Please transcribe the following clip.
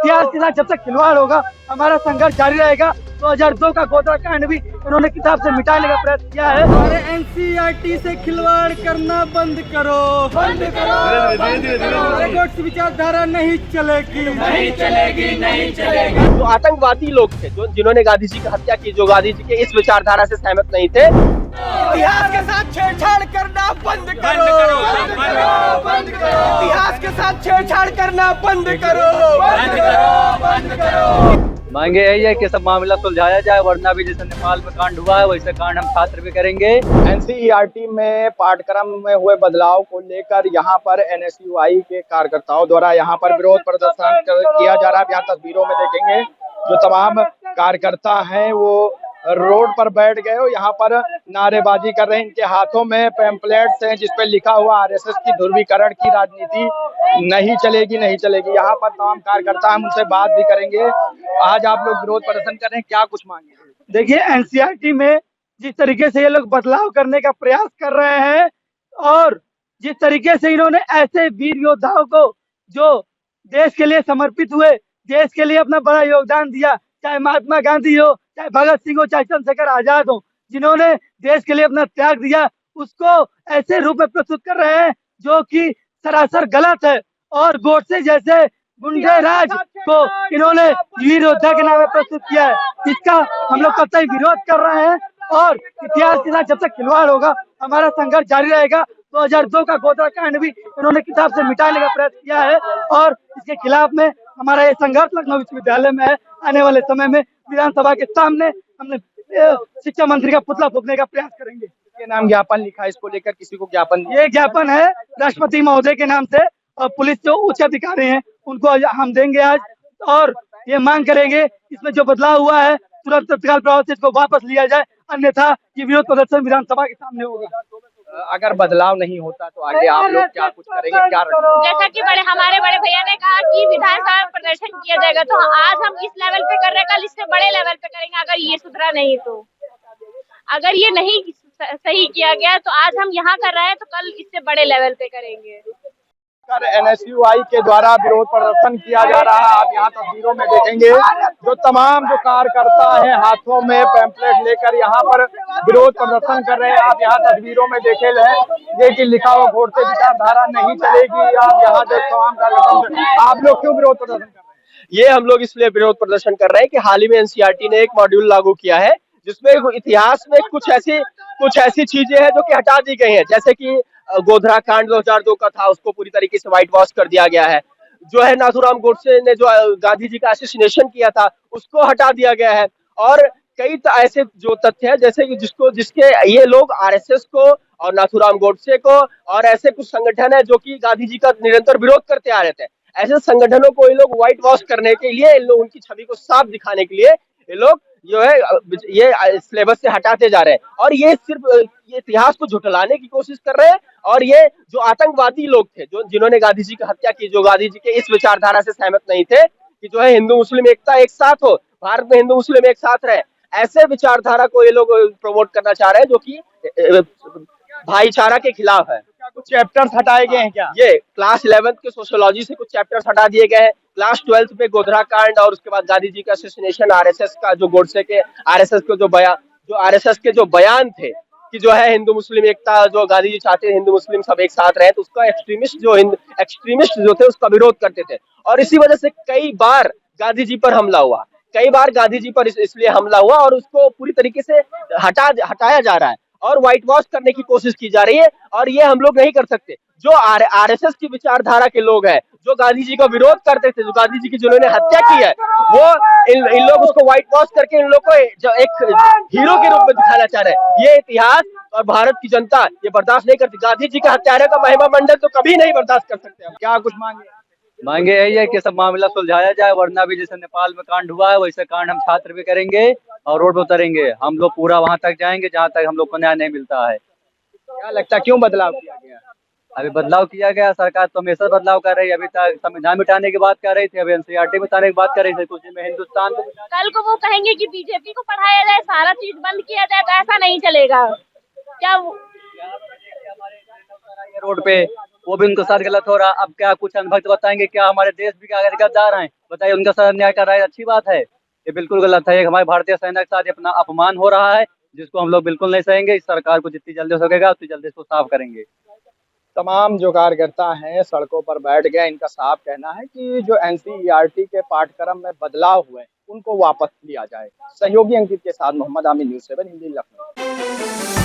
इतिहास के साथ जब तक खिलवाड़ होगा हमारा संघर्ष जारी रहेगा। 2002 का गोधरा कांड भी इन्होंने किताब से मिटाने का प्रयत्न किया है। अरे एनसीईआरटी से खिलवाड़ करना बंद करो, बंद करो, बंद करो। गोड्से विचारधारा नहीं चलेगी, नहीं चलेगी, नहीं चलेगी। जो आतंकवादी लोग थे, जो जिन्होंने गांधी जी की हत्या की, जो गांधी जी के इस विचारधारा से सहमत नहीं थे, इतिहास के साथ छेड़छाड़ करना बंद करो, बंद करो, बंद करो। इतिहास के साथ छेड़छाड़ करना बंद करो, बंद करो, बंद करो। मांगे यही है कि सब मामला सुलझाया जाए, वरना भी जैसे नेपाल में कांड हुआ है वैसे कांड हम छात्र भी करेंगे। एनसीईआरटी में पाठ्यक्रम में हुए बदलाव को लेकर यहाँ पर एनएसयूआई के कार्यकर्ताओं द्वारा यहाँ पर विरोध प्रदर्शन किया जा रहा है। यहाँ तस्वीरों में देखेंगे जो तमाम कार्यकर्ता हैं वो रोड पर बैठ गए हो, यहाँ पर नारेबाजी कर रहे हैं। इनके हाथों में पैम्पलेट्स हैं जिसपे लिखा हुआ आरएसएस की ध्रुवीकरण की राजनीति नहीं चलेगी, नहीं चलेगी। यहाँ पर तमाम कार्यकर्ता हम उनसे बात भी करेंगे। आज आप लोग विरोध प्रदर्शन कर रहे हैं, क्या कुछ मांगे? देखिए, एनसीईआरटी में जिस तरीके से ये लोग बदलाव करने का प्रयास कर रहे हैं और जिस तरीके से इन्होंने ऐसे वीर योद्धाओं को जो देश के लिए समर्पित हुए, देश के लिए अपना बड़ा योगदान दिया, चाहे महात्मा गांधी हो, चाहे भगत सिंह हो, चाहे चंद्रशेखर आजाद हो, जिन्होंने देश के लिए अपना त्याग दिया, उसको ऐसे रूप में प्रस्तुत कर रहे हैं जो कि सरासर गलत है। और गोडसे जैसे गुंडे राज को इन्होंने वीर योद्धा के नाम पे प्रस्तुत किया है, इसका हम लोग कतई विरोध कर रहे हैं। और इतिहास के साथ जब तक खिलवाड़ होगा हमारा संघर्ष जारी रहेगा। 2002 का गोधरा कांड भी इन्होंने किताब से मिटाने का प्रयत्न किया है और इसके खिलाफ में हमारा ये संघर्ष लखनऊ विश्वविद्यालय में है। आने वाले समय में विधानसभा के सामने हमने शिक्षा मंत्री का पुतला फूंकने का प्रयास करेंगे। के नाम ज्ञापन लिखा है, इसको लेकर किसी को ज्ञापन? ये ज्ञापन है राष्ट्रपति महोदय के नाम से और पुलिस जो उच्च अधिकारी हैं उनको हम देंगे आज, और ये मांग करेंगे इसमें जो बदलाव हुआ है तुरंत तत्काल प्रभाव से इसको वापस लिया जाए, अन्यथा ये विरोध प्रदर्शन विधानसभा के सामने होगा। अगर बदलाव नहीं होता तो आगे आप लोग क्या कुछ करेंगे, क्या जैसा कि हमारे बड़े भैया ने कहा कि विधानसभा में प्रदर्शन किया जाएगा, तो आज हम इस लेवल पे कर रहे हैं, कल इससे बड़े लेवल पे करेंगे। अगर ये सुधरा नहीं तो, अगर ये नहीं सही किया गया तो आज हम यहाँ कर रहे हैं तो कल इससे बड़े लेवल पे करेंगे। एनएसयूआई के द्वारा विरोध प्रदर्शन किया जा रहा है। आप यहाँ तस्वीरों में देखेंगे जो तमाम जो कार्यकर्ता हैं हाथों में पैम्पलेट लेकर यहाँ पर विरोध प्रदर्शन कर रहे हैं। आप यहाँ तस्वीरों में देखे हैं ये कि लिखा हुआ गोडसे विचारधारा नहीं चलेगी। आप यहाँ जो तमाम कार्यकर्ता, आप लोग क्यों विरोध प्रदर्शन कर रहे हैं? ये हम लोग इसलिए विरोध प्रदर्शन कर रहे हैं कि हाल ही में एनसीईआरटी ने एक मॉड्यूल लागू किया है जिसमें इतिहास में कुछ ऐसी चीजें हैं जो कि हटा दी गई हैं, जैसे कि गोधरा कांड 2002 का था, उसको पूरी तरीके से व्हाइट वॉश कर दिया गया है। जो है नाथूराम गोडसे ने जो गांधी जी का असैसिनेशन किया था उसको हटा दिया गया है। और कई ऐसे जो तथ्य है जैसे कि जिसके ये लोग आरएसएस को और नाथूराम गोडसे को और ऐसे कुछ संगठन है जो कि गांधी जी का निरंतर विरोध करते आ रहे थे, ऐसे संगठनों को ये लोग व्हाइट वॉश करने के लिए, इन लोग उनकी छवि को साफ दिखाने के लिए ये लोग जो है ये सिलेबस से हटाते जा रहे हैं और ये सिर्फ ये इतिहास को झुठलाने की कोशिश कर रहे हैं। और ये जो आतंकवादी लोग थे, जो जिन्होंने गांधी जी की हत्या की, जो गांधी जी के इस विचारधारा से सहमत नहीं थे कि जो है हिंदू मुस्लिम एकता एक साथ हो, भारत में हिंदू मुस्लिम एक साथ रहे, ऐसे विचारधारा को ये लोग प्रमोट करना चाह रहे हैं जो कि भाईचारा के खिलाफ है। कुछ चैप्टर्स हटाए गए हैं क्या? ये क्लास 11th के सोशियोलॉजी से कुछ चैप्टर्स हटा दिए गए हैं, क्लास 12th पे गोधरा कांड और उसके बाद गांधी जी का असैसिनेशन, आरएसएस का जो गोडसे के आरएसएस के जो आरएसएस के जो बयान थे कि जो है हिंदू मुस्लिम एकता, जो गांधी जी चाहते हैं हिंदू मुस्लिम सब एक साथ रहे, तो उसका एक्सट्रीमिस्ट जो थे उसका विरोध करते थे। और इसी वजह से कई बार गांधी जी पर हमला हुआ, कई बार गांधी जी पर इसलिए हमला हुआ और उसको पूरी तरीके से हटाया जा रहा है और व्हाइट वॉश करने की कोशिश की जा रही है। और ये हम लोग नहीं कर सकते। जो आरएसएस की विचारधारा के लोग हैं, जो गांधी जी का विरोध करते थे, जो गांधी जी की जिन्होंने हत्या की है, वो इन लोग उसको व्हाइट वॉश करके इन लोग को जो एक हीरो के रूप में दिखाना चाह रहे हैं। ये इतिहास और भारत की जनता ये बर्दाश्त नहीं करती। गांधी जी के हत्यारे का महिमा मंडल तो कभी नहीं बर्दाश्त कर सकते। हम क्या कुछ मांगे? मांगे यही है कि सब मामला सुलझाया जाए, वरना भी जैसे नेपाल में कांड हुआ है वैसे कांड हम छात्र भी करेंगे और रोड पर उतरेंगे। हम लोग पूरा वहां तक जाएंगे जहां तक हम लोग को न्याय नहीं मिलता है। क्या लगता है क्यों बदलाव किया गया? अभी बदलाव किया गया, सरकार तो हमेशा बदलाव कर रही है। अभी तक संविधान मिटाने की बात कर रही थी, अभी एनसीईआरटी मिटाने की बात कर रही थी, कुछ दिन में हिंदुस्तान को। कल को वो कहेंगे कि बीजेपी को पढ़ाया जाए, सारा चीज बंद किया जाए, तो ऐसा नहीं चलेगा। क्या रोड पे वो भी उनके साथ गलत हो रहा। अब क्या कुछ अनुभक्त बताएंगे, क्या हमारे देश भी क्या गद्दार हैं? बताइए, उनका साथ अन्याय कर रहा है, अच्छी बात है? ये बिल्कुल गलत है। एक हमारे भारतीय सेना के साथ ये अपना अपमान हो रहा है, जिसको हम लोग बिल्कुल नहीं सहेंगे। इस सरकार को जितनी जल्दी हो सकेगा उतनी जल्दी इसको साफ करेंगे। तमाम जो कार्यकर्ता हैं सड़कों पर बैठ गए। इनका साफ कहना है कि जो एनसीईआरटी के पाठ्यक्रम में बदलाव हुए उनको वापस लिया जाए। सहयोगी अंकित के साथ मोहम्मद आमिर, न्यूज़ 7 हिंदी, लखनऊ।